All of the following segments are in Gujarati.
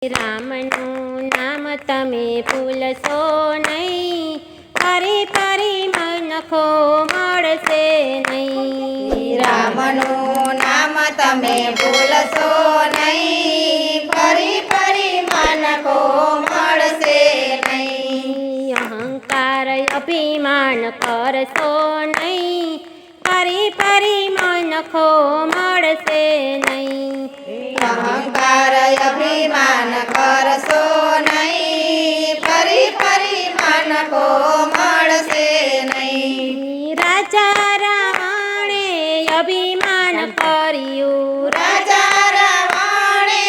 રામનું નામ તમે ભૂલશો નહીં, ફરી ફરી મનખો મળશે નહીં. રામનું નામ તમે ભૂલશો નહીં, ફરી ફરી મનખો મળશે નહીં. અહંકાર અભિમાન કરશો નહીં, ફરી ફરી મનખો મળશે નહીં. અહંકાર અભિમાન કરશો નહીં, ફરી ફરી મનખો મળશે નહીં. રાજા રાવણે અભિમાન કર્યું, રાજા રાવણે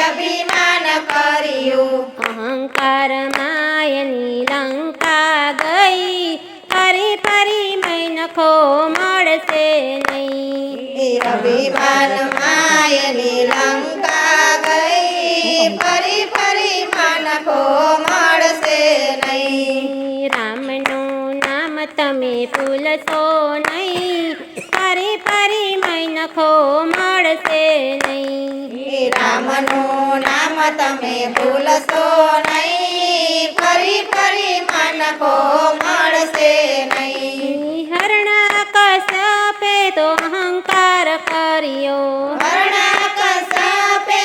અભિમાન કર્યું. અહંકાર માયની લંકા ગઈ, ફરી ફરી મનખો મળશે નહીં. અભિમાન માયની લંકા ગઈ, ફરી ફરી મનખો મળશે નહીં. રામનું નામ તમે ભૂલશો નહીં, ફરી ફરી મનખો મળશે નહીં. રામનું નામ તમે ભૂલશો નહીં, ફરી ફરી મનખો મળશે નહીં. હરણાકશ્યપે તો અહંકાર કર્યો, હરણાકશ્યપે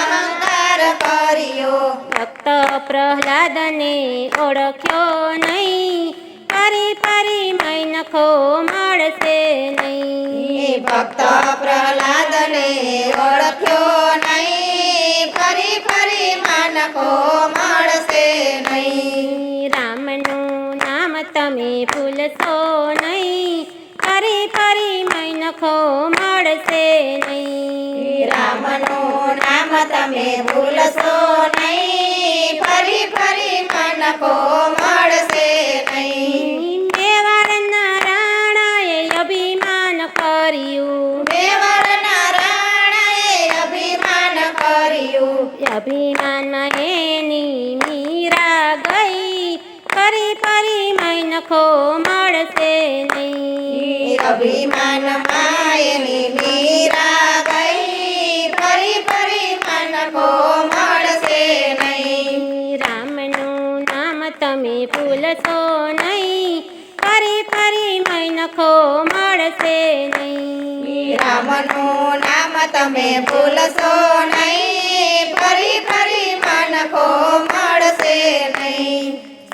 અહંકાર કર્યો. ભક્ત પ્રહલાદને ઓળખ્યો નહીં, ફરી ફરી મનખો મળશે નહીં. ભક્ત પ્રહલાદને ઓળખ્યો નહીં, ફરી ફરી મનખો મળશે નહીં. રામનું નામ તમે ભૂલશો નહીં, ફરી ફરી મનખો મળશે નહીં. રામનું નામ તમે ભૂલશો નહીં, ફરી ફરી મનખો મળશે નહીં. મેવાડના રાણાએ અભિમાન કર્યું, મેવાડના રાણાએ અભિમાન કર્યું. અભિમાનમાં એની મીરા ગઈ, ફરી ફરી મનખો મળશે નહીં. અભિમાન માયની મીરા ગઈ, ફરી ફરી મનખો મળશે નહીં. રામનું નામ તમે ભૂલશો નહીં, ફરી ફરી મનખો મળશે નહીં. રામનું નામ તમે ભૂલશો નહીં, ફરી ફરી મનખો મળશે નહીં.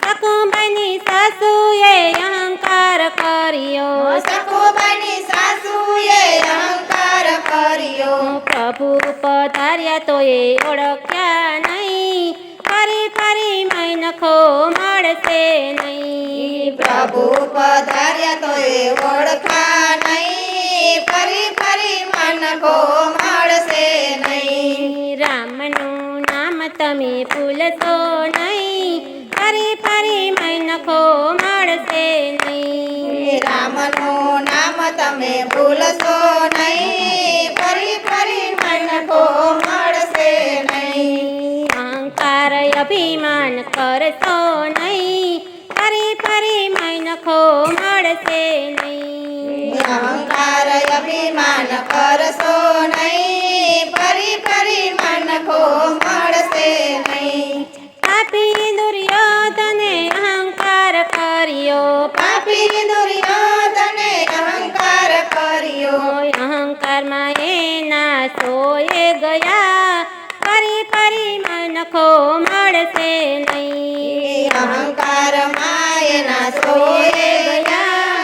સકુંબાની સાસુએ અહંકાર કર્યો, સખુબાની સાસુએ અહંકાર કર્યો. પ્રભુ પધાર્યા તો એ ઓળખ્યા નહીં, ફરી ફરી મનખો મળશે નહીં. પ્રભુ પધાર્યા તો એ ઓળખા નહીં, ફરી ફરી મનખો મળશે નહીં. રામનું નામ તમે ભૂલશો નહીં, ફરી ફરી મનખો મળશે નહીં. રામનું નામ તમે ભૂલશો નહીં, ફરી ફરી મનખો મળશે નહીં. અહંકાર અભિમાન કરશો નહીં, ફરી ફરી મનખો મળશે નહીં. અહંકાર અભિમાન કરશો નહીં, ફરી ફરી મનખો મળશે નહીં. પાપી દુર્યોધને અહંકાર કર્યો, પાપી દુર્યોધને અહંકાર કર્યો. અહંકારમાં એના સોએ ગયા, ફરી ફરી મનખો મળશે નહીં. અહંકાર માયના સોએ ગયા,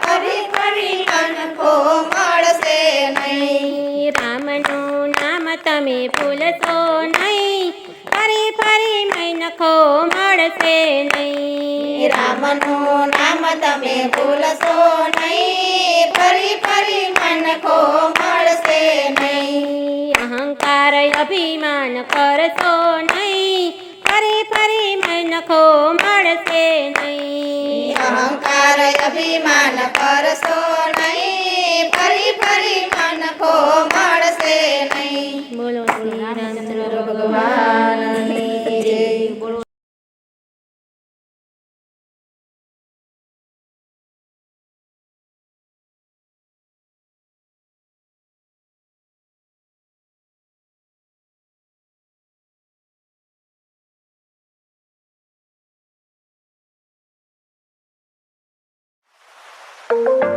ફરી ફરી મનખો મળશે નહીં. રામનું નામ તમે ભૂલશો નહીં, ફરી ફરી મનખો મળશે નહીં. રામનું નામ તમે ભૂલશો નહીં, ફરી ફરી મનખો મળશે નહીં. અહંકાર અભિમાન કરશો નહીં, ફરી ફરી મનખો મળશે નહીં. અહંકાર અભિમાન કરશો નહીં, ફરી ફરી મનખો મળશે નહીં. બોલો શ્રી રામચંદ્ર ભગવાનની જય. જય